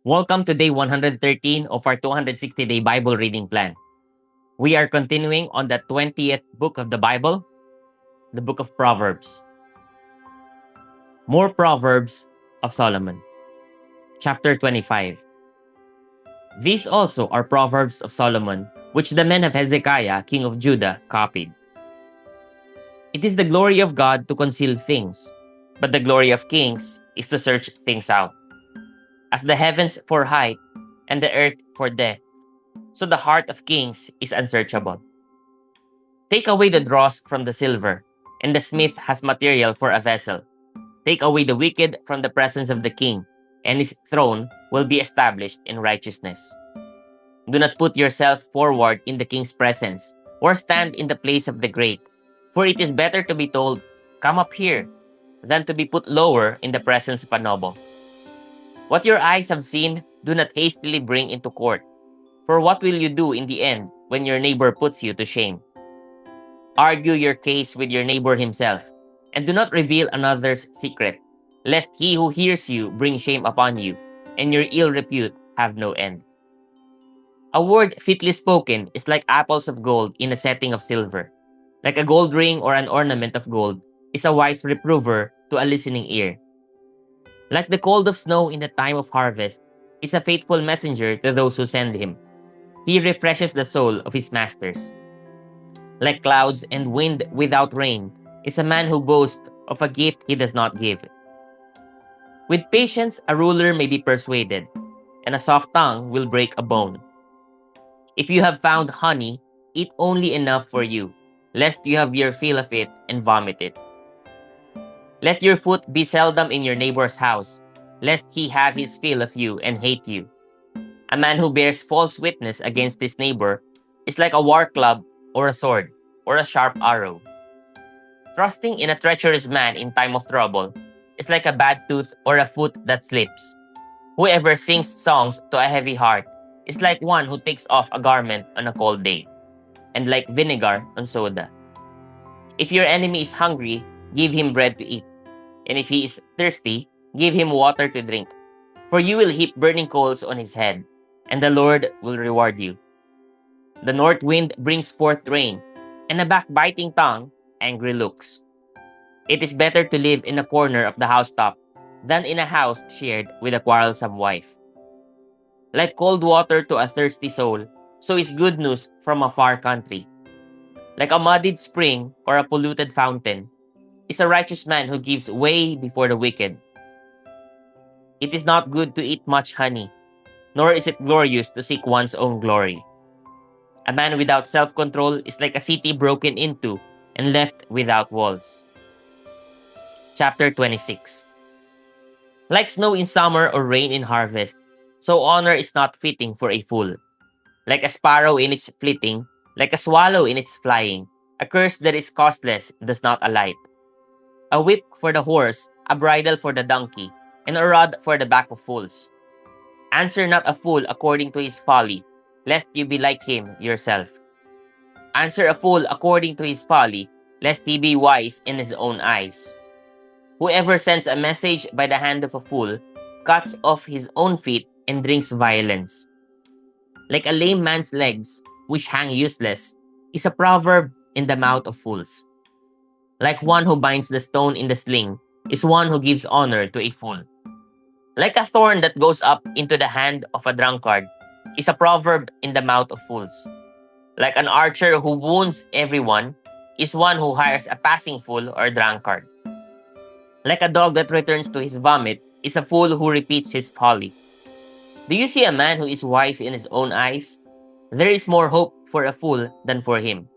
Welcome to day 113 of our 260-day Bible reading plan. We are continuing on the 20th book of the Bible, the book of Proverbs. More Proverbs of Solomon. Chapter 25. These also are Proverbs of Solomon, which the men of Hezekiah, king of Judah, copied. It is the glory of God to conceal things, but the glory of kings is to search things out. As the heavens for height and the earth for depth, so the heart of kings is unsearchable. Take away the dross from the silver, and the smith has material for a vessel. Take away the wicked from the presence of the king, and his throne will be established in righteousness. Do not put yourself forward in the king's presence, or stand in the place of the great, for it is better to be told, "Come up here," than to be put lower in the presence of a noble. What your eyes have seen, do not hastily bring into court. For what will you do in the end when your neighbor puts you to shame? Argue your case with your neighbor himself, and do not reveal another's secret, lest he who hears you bring shame upon you, and your ill repute have no end. A word fitly spoken is like apples of gold in a setting of silver. Like a gold ring or an ornament of gold is a wise reprover to a listening ear. Like the cold of snow in the time of harvest is a faithful messenger to those who send him. He refreshes the soul of his masters. Like clouds and wind without rain is a man who boasts of a gift he does not give. With patience, a ruler may be persuaded, and a soft tongue will break a bone. If you have found honey, eat only enough for you, lest you have your fill of it and vomit it. Let your foot be seldom in your neighbor's house, lest he have his fill of you and hate you. A man who bears false witness against his neighbor is like a war club or a sword or a sharp arrow. Trusting in a treacherous man in time of trouble is like a bad tooth or a foot that slips. Whoever sings songs to a heavy heart is like one who takes off a garment on a cold day, and like vinegar on soda. If your enemy is hungry, give him bread to eat, and if he is thirsty, give him water to drink. For you will heap burning coals on his head, and the Lord will reward you. The north wind brings forth rain, and a backbiting tongue, angry looks. It is better to live in a corner of the housetop than in a house shared with a quarrelsome wife. Like cold water to a thirsty soul, so is good news from a far country. Like a muddied spring or a polluted fountain, is a righteous man who gives way before the wicked. It is not good to eat much honey, nor is it glorious to seek one's own glory. A man without self-control is like a city broken into and left without walls. Chapter 26. Like snow in summer or rain in harvest, so honor is not fitting for a fool. Like a sparrow in its flitting, like a swallow in its flying, a curse that is costless does not alight. A whip for the horse, a bridle for the donkey, and a rod for the back of fools. Answer not a fool according to his folly, lest you be like him yourself. Answer a fool according to his folly, lest he be wise in his own eyes. Whoever sends a message by the hand of a fool cuts off his own feet and drinks violence. Like a lame man's legs, which hang useless, is a proverb in the mouth of fools. Like one who binds the stone in the sling is one who gives honor to a fool. Like a thorn that goes up into the hand of a drunkard is a proverb in the mouth of fools. Like an archer who wounds everyone is one who hires a passing fool or drunkard. Like a dog that returns to his vomit is a fool who repeats his folly. Do you see a man who is wise in his own eyes? There is more hope for a fool than for him.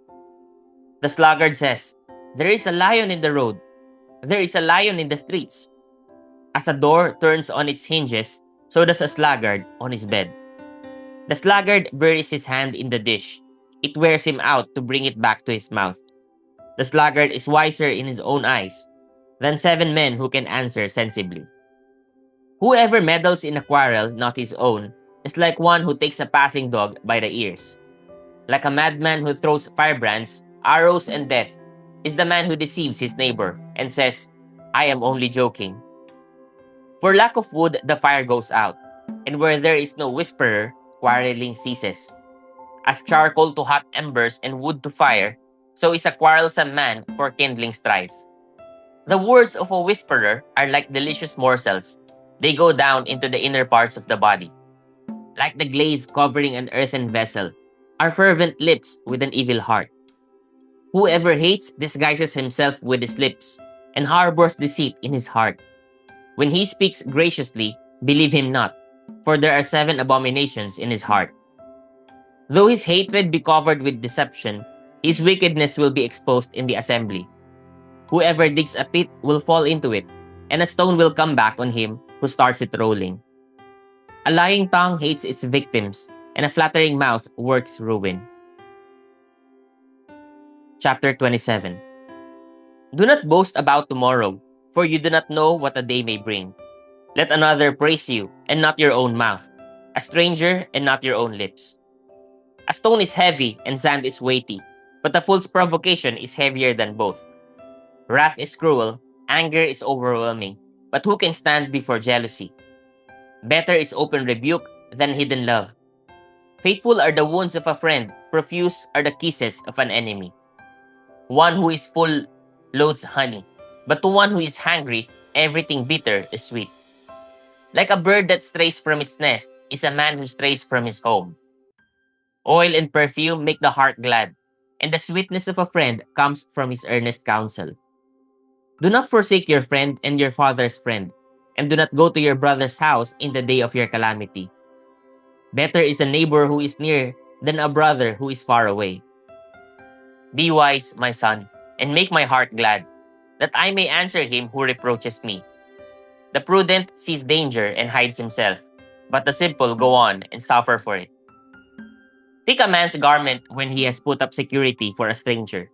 The sluggard says, "There is a lion in the road. There is a lion in the streets." As a door turns on its hinges, so does a sluggard on his bed. The sluggard buries his hand in the dish. It wears him out to bring it back to his mouth. The sluggard is wiser in his own eyes than 7 men who can answer sensibly. Whoever meddles in a quarrel not his own is like one who takes a passing dog by the ears. Like a madman who throws firebrands, arrows, and death is the man who deceives his neighbor and says, "I am only joking." For lack of wood, the fire goes out, And where there is no whisperer, quarreling ceases. As charcoal to hot embers and wood to fire, so is a quarrelsome man for kindling strife. The words of a whisperer are like delicious morsels. They go down into the inner parts of the body. Like the glaze covering an earthen vessel, are fervent lips with an evil heart. Whoever hates disguises himself with his lips, and harbors deceit in his heart. When he speaks graciously, believe him not, for there are 7 abominations in his heart. Though his hatred be covered with deception, his wickedness will be exposed in the assembly. Whoever digs a pit will fall into it, and a stone will come back on him who starts it rolling. A lying tongue hates its victims, and a flattering mouth works ruin. Chapter 27. Do not boast about tomorrow, for you do not know what a day may bring. Let another praise you, and not your own mouth, a stranger, and not your own lips. A stone is heavy, and sand is weighty, but a fool's provocation is heavier than both. Wrath is cruel, anger is overwhelming, but who can stand before jealousy? Better is open rebuke than hidden love. Faithful are the wounds of a friend, profuse are the kisses of an enemy. One who is full loads honey, but to one who is hungry, everything bitter is sweet. Like a bird that strays from its nest is a man who strays from his home. Oil and perfume make the heart glad, and the sweetness of a friend comes from his earnest counsel. Do not forsake your friend and your father's friend, and do not go to your brother's house in the day of your calamity. Better is a neighbor who is near than a brother who is far away. Be wise, my son, and make my heart glad, that I may answer him who reproaches me. The prudent sees danger and hides himself, but the simple go on and suffer for it. Take a man's garment when he has put up security for a stranger,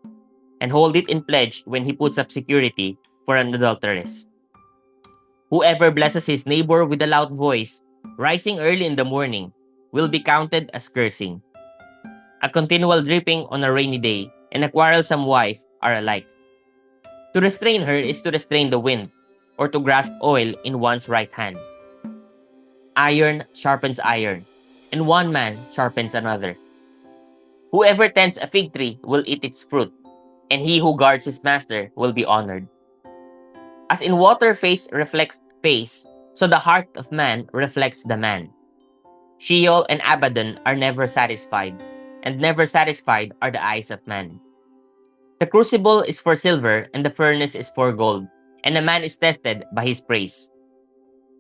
and hold it in pledge when he puts up security for an adulteress. Whoever blesses his neighbor with a loud voice, rising early in the morning, will be counted as cursing. A continual dripping on a rainy day and a quarrelsome wife are alike. To restrain her is to restrain the wind, or to grasp oil in one's right hand. Iron sharpens iron, and one man sharpens another. Whoever tends a fig tree will eat its fruit, and he who guards his master will be honored. As in water face reflects face, so the heart of man reflects the man. Sheol and Abaddon are never satisfied, and never satisfied are the eyes of man. The crucible is for silver, and the furnace is for gold, and a man is tested by his praise.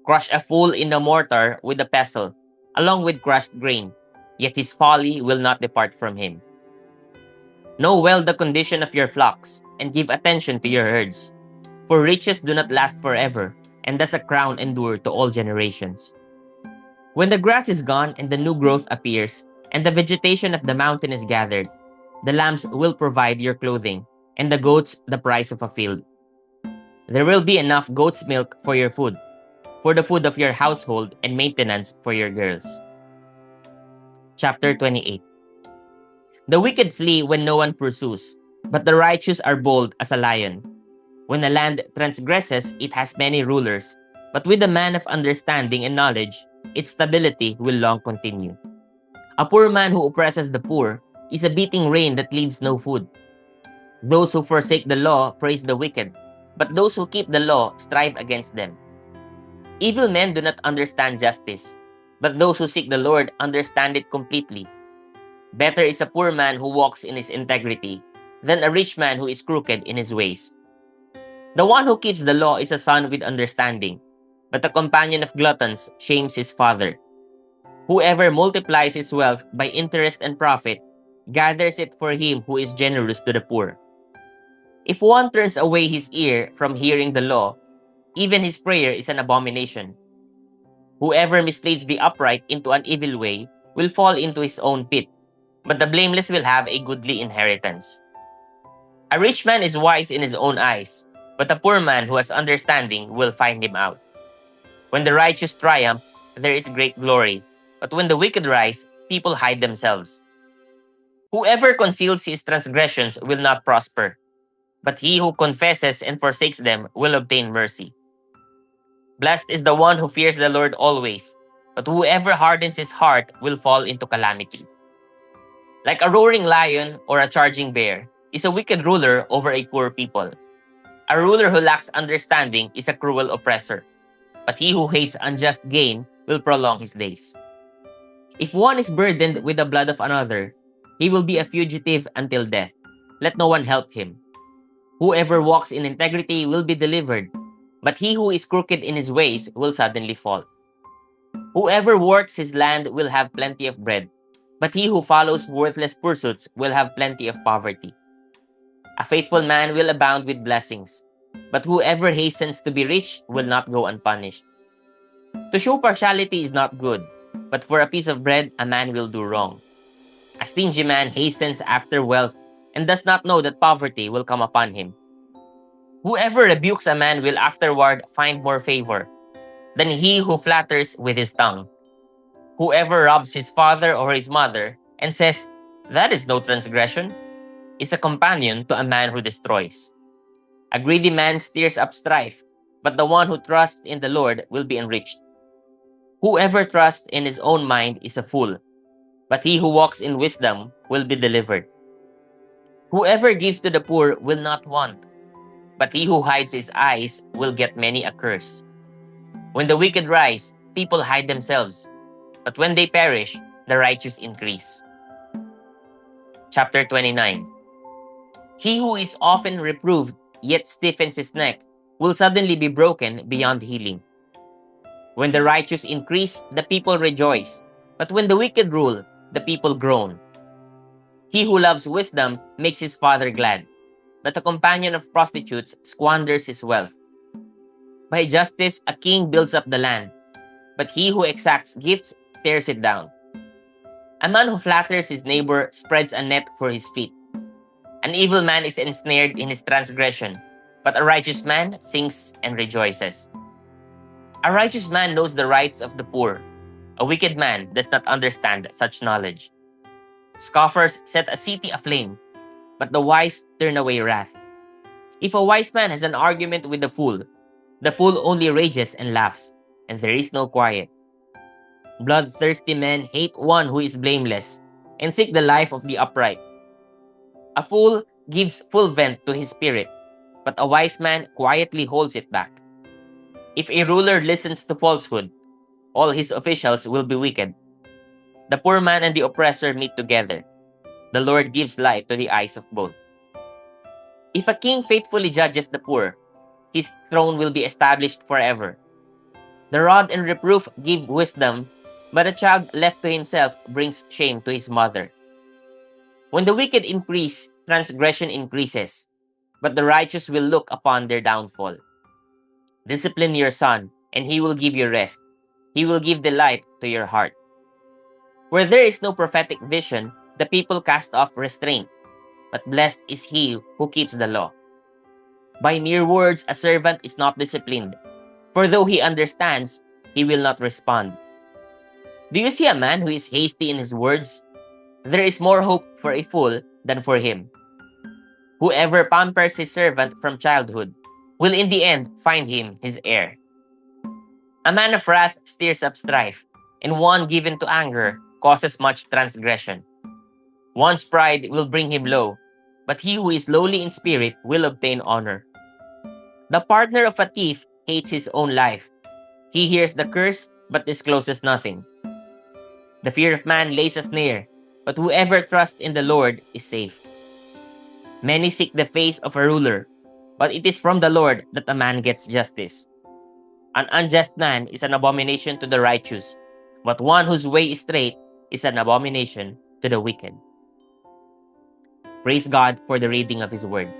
Crush a fool in the mortar with a pestle, along with crushed grain, yet his folly will not depart from him. Know well the condition of your flocks, and give attention to your herds. For riches do not last forever, and does a crown endure to all generations. When the grass is gone and the new growth appears, and the vegetation of the mountain is gathered, the lambs will provide your clothing, and the goats the price of a field. There will be enough goat's milk for your food, for the food of your household and maintenance for your girls. Chapter 28. The wicked flee when no one pursues, but the righteous are bold as a lion. When a land transgresses, it has many rulers, but with a man of understanding and knowledge, its stability will long continue. A poor man who oppresses the poor is a beating rain that leaves no food. Those who forsake the law praise the wicked, but those who keep the law strive against them. Evil men do not understand justice, but those who seek the Lord understand it completely. Better is a poor man who walks in his integrity than a rich man who is crooked in his ways. The one who keeps the law is a son with understanding, but the companion of gluttons shames his father. Whoever multiplies his wealth by interest and profit gathers it for him who is generous to the poor. If one turns away his ear from hearing the law, even his prayer is an abomination. Whoever misleads the upright into an evil way will fall into his own pit, but the blameless will have a goodly inheritance. A rich man is wise in his own eyes, but a poor man who has understanding will find him out. When the righteous triumph, there is great glory, but when the wicked rise, people hide themselves. Whoever conceals his transgressions will not prosper, but he who confesses and forsakes them will obtain mercy. Blessed is the one who fears the Lord always, but whoever hardens his heart will fall into calamity. Like a roaring lion or a charging bear is a wicked ruler over a poor people. A ruler who lacks understanding is a cruel oppressor, but he who hates unjust gain will prolong his days. If one is burdened with the blood of another, he will be a fugitive until death. Let no one help him. Whoever walks in integrity will be delivered, but he who is crooked in his ways will suddenly fall. Whoever works his land will have plenty of bread, but he who follows worthless pursuits will have plenty of poverty. A faithful man will abound with blessings, but whoever hastens to be rich will not go unpunished. To show partiality is not good, but for a piece of bread a man will do wrong. A stingy man hastens after wealth and does not know that poverty will come upon him. Whoever rebukes a man will afterward find more favor than he who flatters with his tongue. Whoever robs his father or his mother and says, "That is no transgression," is a companion to a man who destroys. A greedy man stirs up strife, but the one who trusts in the Lord will be enriched. Whoever trusts in his own mind is a fool, but he who walks in wisdom will be delivered. Whoever gives to the poor will not want, but he who hides his eyes will get many a curse. When the wicked rise, people hide themselves, but when they perish, the righteous increase. Chapter 29. He who is often reproved yet stiffens his neck will suddenly be broken beyond healing. When the righteous increase, the people rejoice, but when the wicked rule, the people groan. He who loves wisdom makes his father glad, but a companion of prostitutes squanders his wealth. By justice, a king builds up the land, but he who exacts gifts tears it down. A man who flatters his neighbor spreads a net for his feet. An evil man is ensnared in his transgression, but a righteous man sings and rejoices. A righteous man knows the rights of the poor. A wicked man does not understand such knowledge. Scoffers set a city aflame, but the wise turn away wrath. If a wise man has an argument with the fool only rages and laughs, and there is no quiet. Bloodthirsty men hate one who is blameless, and seek the life of the upright. A fool gives full vent to his spirit, but a wise man quietly holds it back. If a ruler listens to falsehood, all his officials will be wicked. The poor man and the oppressor meet together. The Lord gives light to the eyes of both. If a king faithfully judges the poor, his throne will be established forever. The rod and reproof give wisdom, but a child left to himself brings shame to his mother. When the wicked increase, transgression increases, but the righteous will look upon their downfall. Discipline your son, and he will give you rest. He will give delight to your heart. Where there is no prophetic vision, the people cast off restraint, but blessed is he who keeps the law. By mere words a servant is not disciplined, for though he understands, he will not respond. Do you see a man who is hasty in his words? There is more hope for a fool than for him. Whoever pampers his servant from childhood will in the end find him his heir. A man of wrath stirs up strife, and one given to anger causes much transgression. One's pride will bring him low, but he who is lowly in spirit will obtain honor. The partner of a thief hates his own life. He hears the curse, but discloses nothing. The fear of man lays a snare, but whoever trusts in the Lord is safe. Many seek the face of a ruler, but it is from the Lord that a man gets justice. An unjust man is an abomination to the righteous, but one whose way is straight is an abomination to the wicked. Praise God for the reading of His Word.